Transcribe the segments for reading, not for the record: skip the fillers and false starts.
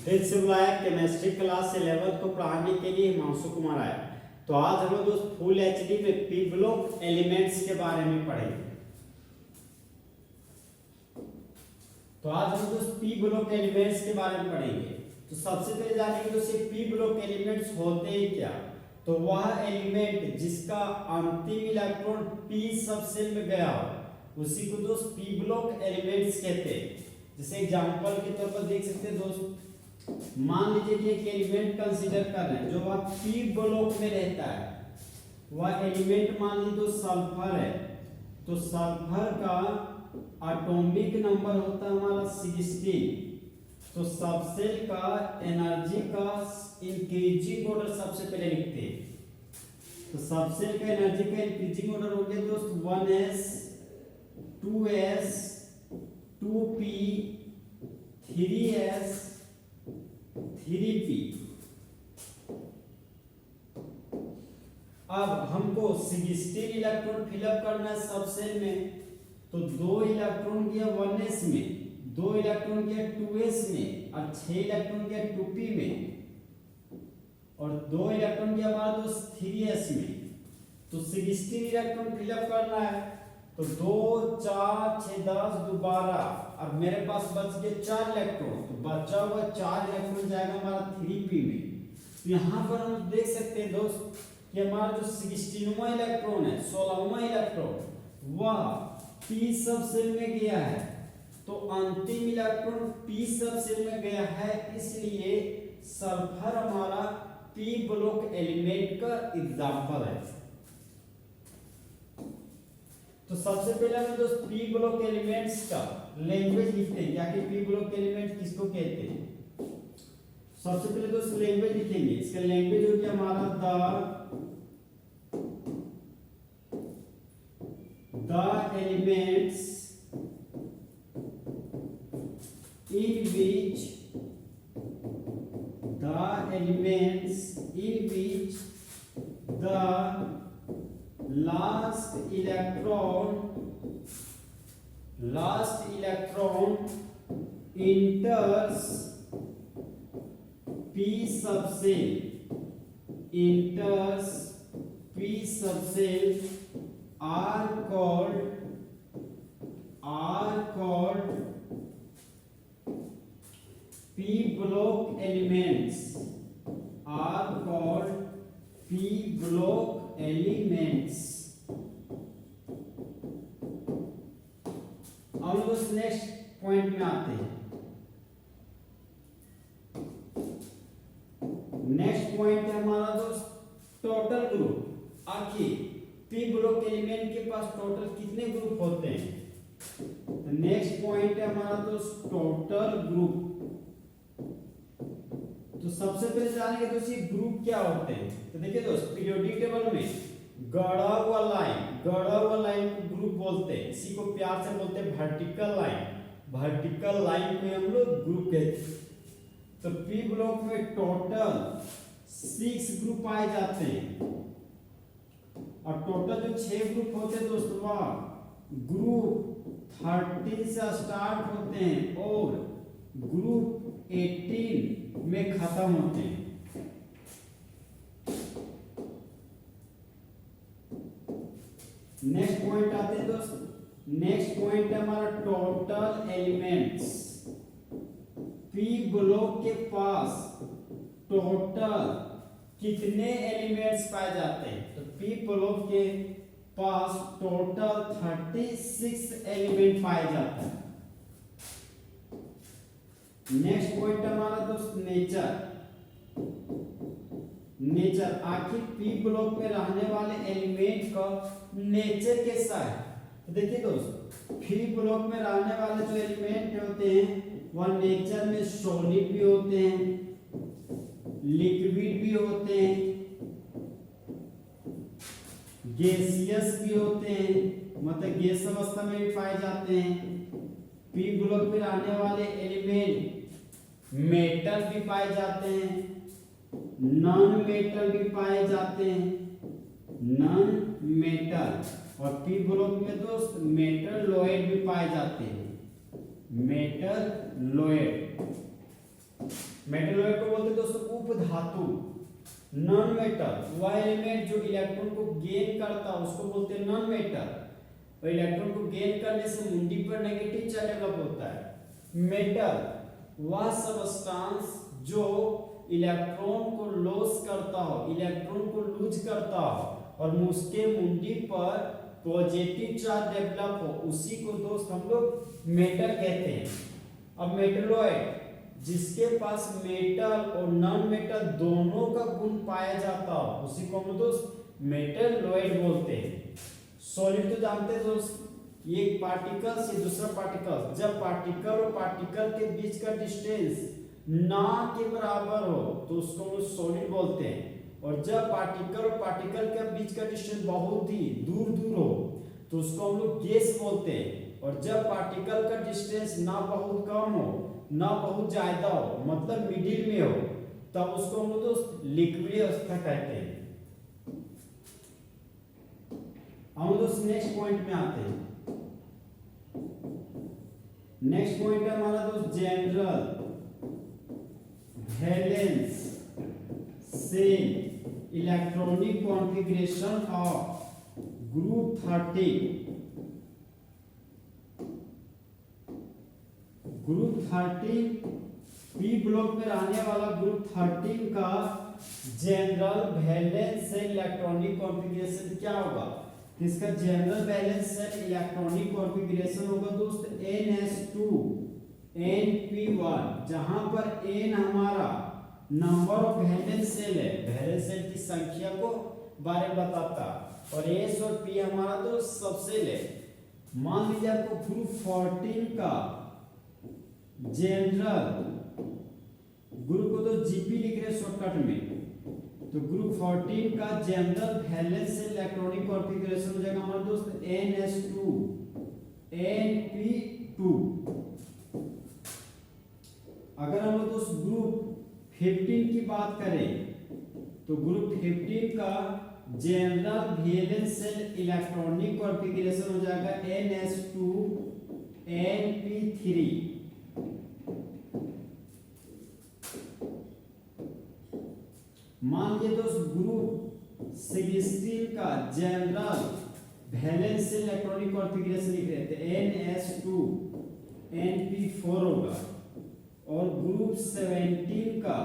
फिर से बुलाया केमिस्ट्री क्लास 11 को पढ़ाने के लिए हिमांशु कुमार आया। तो आज हम दोस्त फुल एचडी में पी ब्लॉक एलिमेंट्स के बारे में पढ़ेंगे। तो आज हम दोस्त पी ब्लॉक एलिमेंट्स के बारे में पढ़ेंगे। तो सबसे पहले जानेंगे दोस्तों पी ब्लॉक एलिमेंट्स होते हैं क्या। तो वह एलिमेंट जिसका अंतिम इलेक्ट्रॉन पी सब सेल में गया हो उसी को दोस्त पी ब्लॉक एलिमेंट्स कहते हैं। जैसे एग्जांपल के तौर पर देख सकते हैं दोस्त, मान लीजिए कि एक एलिमेंट कंसीडर कर रहे हैं जो वह पी ब्लॉक में रहता है। वह एलिमेंट मान लीजिए तो सल्फर है, तो सल्फर का एटॉमिक नंबर होता है हमारा 16। तो सबसेल का एनर्जी का इंक्रीजिंग ऑर्डर सबसे पहले लिखते हैं। तो सबसेल का एनर्जी का इंक्रीजिंग ऑर्डर हो गया दोस्त 1s 2s 2p 3s 3p। अब हमको 16 इलेक्ट्रॉन फिलअप करना है सब सेल में। तो 2 इलेक्ट्रॉन गया 1s में, 2 इलेक्ट्रॉन गया 2s में और 6 इलेक्ट्रॉन गया 2p में और 2 इलेक्ट्रॉन गया हमारा दोस्त 3s में। तो 16 इलेक्ट्रॉन फिलअप करना है। तो 2 4 6 10 दोबारा और मेरे पास बच गए 4 इलेक्ट्रॉन। तो बचा हुआ 4 इलेक्ट्रॉन जाएगा हमारा 3p में। तो यहाँ पर हम देख सकते हैं दोस्त कि हमारा जो 16वां इलेक्ट्रॉन है, 16वां इलेक्ट्रॉन वह p सब सेल में गया है। तो अंतिम इलेक्ट्रॉन p सब सेल में गया है, इसलिए सल्फर हमारा p ब्लॉक एलिमेंट का एग्जांपल है। तो सबसे पहले हम दोस्त p ब्लॉक एलिमेंट्स का लैंग्वेज लिखते हैं, क्या कि p ब्लॉक एलिमेंट किसको कहते हैं। सबसे पहले दोस्त लैंग्वेज लिखेंगे। इसका लैंग्वेज हो गया हमारा the elements in which the last electron enters p subcell are called p block elements, are called p block elements। अब लोग नेक्स्ट पॉइंट में आते हैं। नेक्स्ट पॉइंट है हमारा दोस्त टोटल ग्रुप। आखिर पी ब्लॉक एलिमेंट के पास टोटल कितने ग्रुप होते हैं। तो नेक्स्ट पॉइंट है हमारा दोस्त टोटल ग्रुप। तो सबसे पहले जानेंगे दोस्त ये ग्रुप क्या होते हैं। तो देखिए दोस्त पीरियोडिक टेबल में गड़ा हुआ लाइन को ग्रुप बोलते हैं। इसी को प्यार से बोलते हैं वर्टिकल लाइन को हम लोग ग्रुप कहते हैं। तो पी ब्लॉक में टोटल 6 ग्रुप पाए जाते हैं और टोटल जो 6 ग्रुप होते हैं दोस्तों वह ग्रुप 13 से स्टार्ट होते हैं और ग्रुप 18 में खत्म होते हैं। नेक्स्ट पॉइंट आते हैं दोस्त। नेक्स्ट पॉइंट है हमारा टोटल एलिमेंट्स। पी ब्लॉक के पास टोटल कितने एलिमेंट्स पाए जाते हैं। तो पी ब्लॉक के पास टोटल 36 एलिमेंट पाए जाते हैं। नेक्स्ट पॉइंट हमारा दोस्त नेचर। आखिर पी ब्लॉक में रहने वाले एलिमेंट का नेचर कैसा है। तो देखिए दोस्त पी ब्लॉक में रहने वाले जो एलिमेंट होते हैं वह नेचर में सॉलिड भी होते हैं, लिक्विड भी होते हैं, गैसियस भी होते हैं, मतलब गैस अवस्था में भी पाए जाते हैं। पी ब्लॉक में रहने वाले एलिमेंट मेटल भी पाए जाते हैं, नॉन मेटल भी पाए जाते हैं, नॉन मेटल। और पी ब्लॉक में दोस्त मेटल लोएड भी पाए जाते हैं, मेटल लोएड। मेटलॉइड को बोलते हैं दोस्तों उपधातु। नॉन मेटल वह एलिमेंट जो इलेक्ट्रॉन को गेन करता है उसको बोलते हैं नॉन मेटल, और इलेक्ट्रॉन को गेन करने से मुंडी पर नेगेटिव चार्ज डेवलप होता है। मेटल वह सबस्टांस जो इलेक्ट्रॉन को लॉस करता हो, इलेक्ट्रॉन को लूज करता हो और उसके मुंडी पर पॉजिटिव चार्ज डेवलप हो, उसी को दोस्त हम लोग मेटल कहते हैं। अब मेटलॉइड जिसके पास मेटल और नॉन मेटल दोनों का गुण पाया जाता हो उसी को हम दोस्त मेटलॉइड बोलते हैं। सॉलिड तो जानते हैं दोस्त, एक पार्टिकल से दूसरा पार्टिकल, जब पार्टिकल और पार्टिकल के बीच का डिस्टेंस ना के बराबर हो तो उसको हम लोग सॉलिड बोलते हैं, और जब पार्टिकल और पार्टिकल के बीच का डिस्टेंस बहुत ही दूर दूर हो तो उसको हम लोग गैस बोलते हैं, और जब पार्टिकल का डिस्टेंस ना बहुत कम हो ना बहुत ज्यादा हो, मतलब मिडिल में हो, तब उसको हम लोग लिक्विड अवस्था कहते हैं। हम दोस्त नेक्स्ट पॉइंट में आते हैं। नेक्स्ट पॉइंट है हमारा दोस्त general valence shell electronic configuration of group 13। Group 13 P block में रहने वाला ग्रुप 13 का general valence shell electronic configuration क्या होगा? इसका general valence shell electronic configuration होगा दोस्त NS2 NP1, जहां पर N हमारा नंबर ऑफ वैलेंस सेल है, वैलेंस सेल की संख्या को बारे में बताता, और S और P हमारा तो सबसेल है। मान लीजिए आपको ग्रुप 14 का जनरल, ग्रुप को तो GP लिख रहे शॉर्टकट में, तो ग्रुप 14 का general valence shell electronic configuration हो जाएगा हमारा दोस्त NS2 NP2। अगर हम लोग दोस्त ग्रुप 15 की बात करें तो ग्रुप 15 का general valence shell electronic configuration हो जाएगा NS2 NP3। मान लीजिए दोस्त ग्रुप 16 का general valence shell electronic configuration लिख रहे थे NS2 NP4 होगा, और ग्रुप 17 का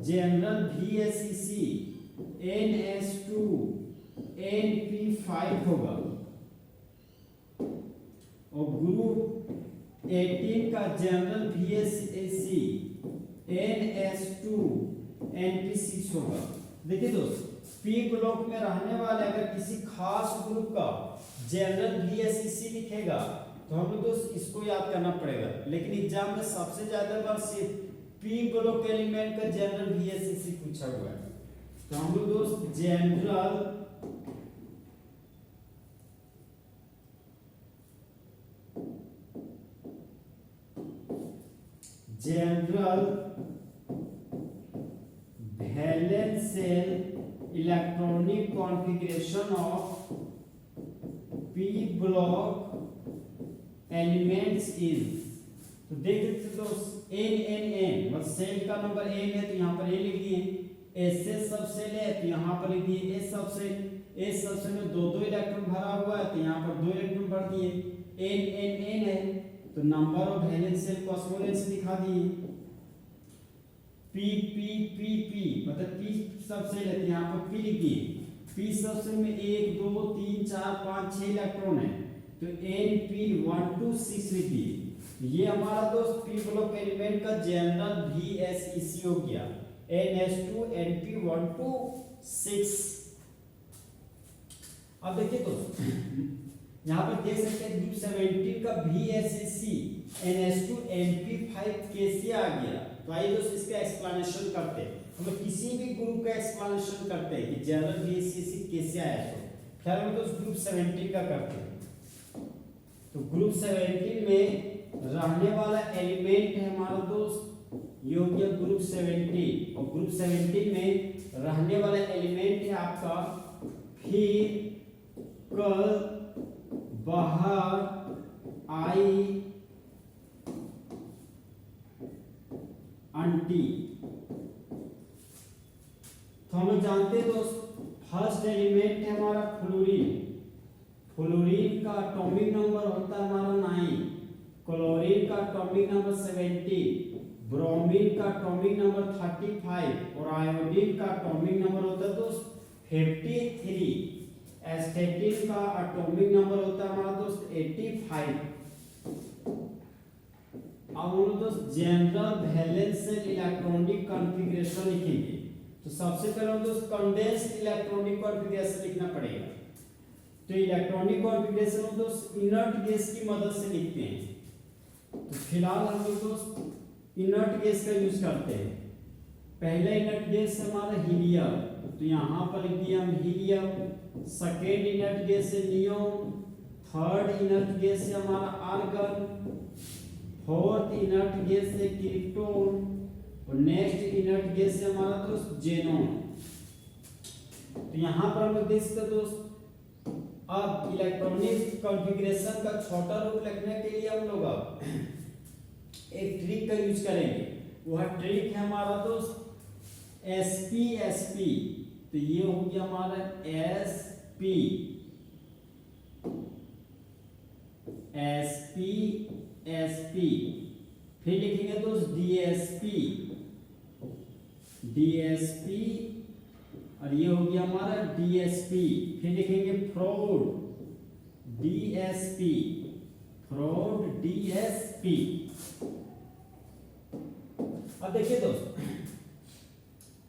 जनरल VSEC NS2 NP5 होगा, और ग्रुप 18 का जनरल VSEC NS2 NP6 होगा। देखिए दोस्त, पी ब्लॉक में रहने वाले अगर किसी खास ग्रुप का जनरल VSEC लिखेगा तो हम लोग दोस्त इसको याद करना पड़ेगा, लेकिन एग्जाम में सबसे ज्यादा बार सिर्फ पी ब्लॉक एलिमेंट का जनरल VSEC पूछा हुआ है। तो हम लोग दोस्त general valence shell electronic configuration of P block elements is, तो देख सकते हो N मतलब सेल का नंबर N है तो यहाँ पर A लिख दिए, S सबसेल है तो यहाँ पर लिख दिए S सबसेल में दो इलेक्ट्रॉन भरा हुआ है तो यहाँ पर 2 इलेक्ट्रॉन भर दिए। N है तो नंबर ऑफ वैलेंस सेल को स्मॉल n से दिखा दिए। P मतलब P सबसेल है तो यहाँ पर P लिख दिए। P सबसेल में 1 2 3 4 5 6 इलेक्ट्रॉन है तो NP1 2 6 लिख दिए। ये हमारा दोस्त पी ब्लॉक एलिमेंट का जनरल VSEC हो गया NS2 NP1 2 6। अब देखिए दोस्त यहाँ पर देख सकते हैं ग्रुप 17 का VSEC NS2 NP5 कैसे आ गया। तो आइए दोस्त इसका एक्सप्लेनेशन करते हैं। हम लोग किसी भी ग्रुप का एक्सप्लेनेशन करते हैं कि जनरल VSEC कैसे आया, तो खैर हम दोस्त ग्रुप 17 का करते हैं। तो ग्रुप 17 में रहने वाला एलिमेंट है हमारा दोस्त ये हो गया ग्रुप 17, और ग्रुप 17 में रहने वाला एलिमेंट है आपका फिर कल बाहर आई अंटी। हम जानते हैं दोस्त फर्स्ट एलिमेंट है हमारा फ्लोरीन। फ्लोरीन का एटॉमिक नंबर होता है हमारा 9, क्लोरीन का एटॉमिक नंबर 17, ब्रोमीन का एटॉमिक नंबर 35 और आयोडीन का एटॉमिक नंबर होता है दोस्त 53। एस्टेटिन का एटॉमिक नंबर होता है हमारा दोस्त 85। अब हम लोग दोस्त जनरल वैलेंस इलेक्ट्रॉनिक कॉन्फ़िगरेशन लिखेंगे। तो सबसे पहले हम दोस्त कंडेंस्ड इलेक्ट्रॉनिक कॉन्फ़िगरेशन लिखना पड़ेगा। तो इलेक्ट्रॉनिक कॉन्फ़िगरेशन हम दोस्त इनर्ट गैस की मदद से लिखते हैं। तो फिलहाल हम लोग दोस्त इनर्ट गैस का यूज करते हैं। पहला इनर्ट गैस हमारा हीलियम, तो यहाँ पर लिख दिया हम हीलियम। सेकेंड इनर्ट गैस है नियोन। थर्ड इनर्ट गैस है हमारा आर्गन। फोर्थ इनर्ट गैस है क्रिप्टोन और नेक्स्ट इनर्ट गैस है हमारा दोस्त जेनोन। तो यहाँ पर हम लोग देख सकते हैं दोस्त, अब इलेक्ट्रॉनिक कॉन्फ़िगरेशन का छोटा रूप लिखने के लिए हम लोग अब एक ट्रिक का यूज करेंगे। वह ट्रिक है हमारा दोस्त sp। तो ये हो गया हमारा sp, फिर लिखेंगे दोस्त dsp और ये हो गया हमारा dsp, फिर लिखेंगे फ्रॉड dsp। अब देखिए दोस्त,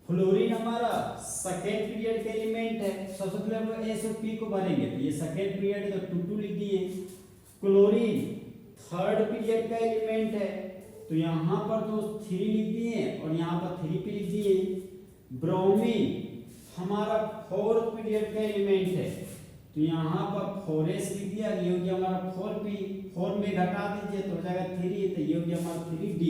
फ्लोरीन हमारा सेकेंड पीरियड का एलिमेंट है। सबसे पहले हम लोग एस और पी को भरेंगे। तो ये सेकेंड पीरियड है तो 2 लिख दिए। क्लोरीन थर्ड पीरियड का एलिमेंट है, तो यहाँ पर दोस्त 3 लिख दिए और यहाँ पर 3 पे लिख दिए। ब्रोमीन हमारा फोर्थ पीरियड का एलिमेंट है, तो यहाँ पर 4s लिख दिया। ये हो गया हमारा 4p, 4 में घटा दीजिए तो हो जाएगा 3, तो ये हो गया हमारा 3d।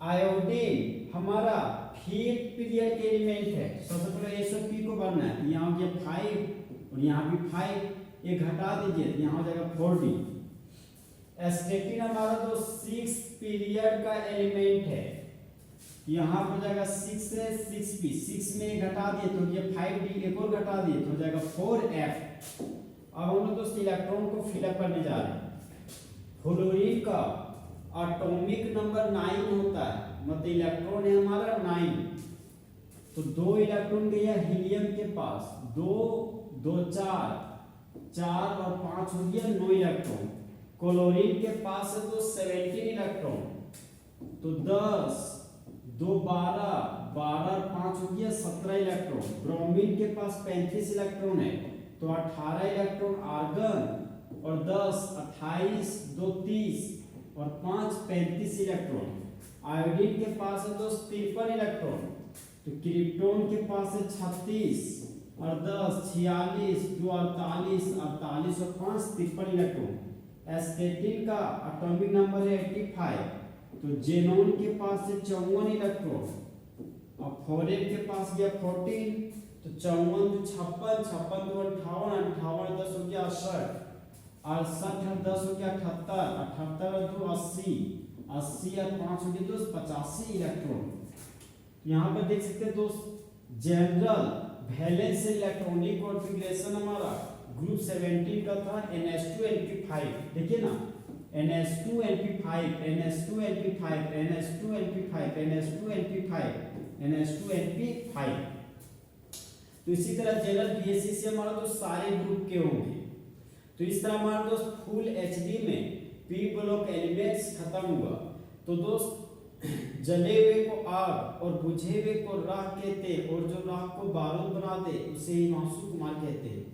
आयोडीन हमारा फिफ्थ पीरियड के एलिमेंट है। सबसे पहले एस और पी को भरना है। तो यहाँ हो गया 5 और यहाँ भी 5, ये घटा दीजिए तो यहाँ हो जाएगा 4d। एस्टेटिन हमारा तो 6 पीरियड का एलिमेंट है, यहाँ पर जाएगा 6 से 6p, 6 में घटा दिए तो ये 5d, एक और घटा दिए तो हो जाएगा 4f। अब हम लोग दोस्त इलेक्ट्रॉन को फिलअप करने जा रहे हैं। फ्लोरीन का एटॉमिक नंबर 9 होता है, मतलब इलेक्ट्रॉन है हमारा 9। तो 2 इलेक्ट्रॉन गया हीलियम के पास, 2 2 4 और 5 हो गया 9 इलेक्ट्रॉन। क्लोरीन के पास है तो 17 इलेक्ट्रॉन, तो 10 2 12 12 और 5 हो गया 17 इलेक्ट्रॉन। ब्रोमीन के पास 35 इलेक्ट्रॉन है, तो 18 इलेक्ट्रॉन आर्गन और 10 28 2 30 और 5 35 इलेक्ट्रॉन। आयोडीन के पास है तो 53 इलेक्ट्रॉन, तो क्रिप्टोन के पास है 36 और 10 46 2 48 48 और 5 53 इलेक्ट्रॉन। एस्टेटिन का एटॉमिक नंबर है 85, तो जेनोन के पास है 54 इलेक्ट्रॉन और फ्लोरीन के पास गया 14, तो 54 तो 56 56 तो 58 58 10 हो गया 68 68 10 हो गया 78 78 और 2 80 80 और 5 हो गया दोस्त 85 इलेक्ट्रॉन। यहाँ पर देख सकते हैं दोस्त जनरल वैलेंस इलेक्ट्रॉनिक कॉन्फ़िगरेशन हमारा ग्रुप 17 का था NH2NP5। देखिए ना NH2NP5 NH2NP5 NH2NP5 NH2NP5 NH2NP5। तो इसी तरह जनरल BSc से हमारा तो सारे ग्रुप के होंगे। तो इस तरह हमारा दोस्त फुल HD में P ब्लॉक एलिमेंट्स खत्म हुआ। तो दोस्त जले हुए को आग और बुझे हुए को राख कहते, और जो राख को बारूद बना दे उसे हिमांशु कुमार कहते हैं।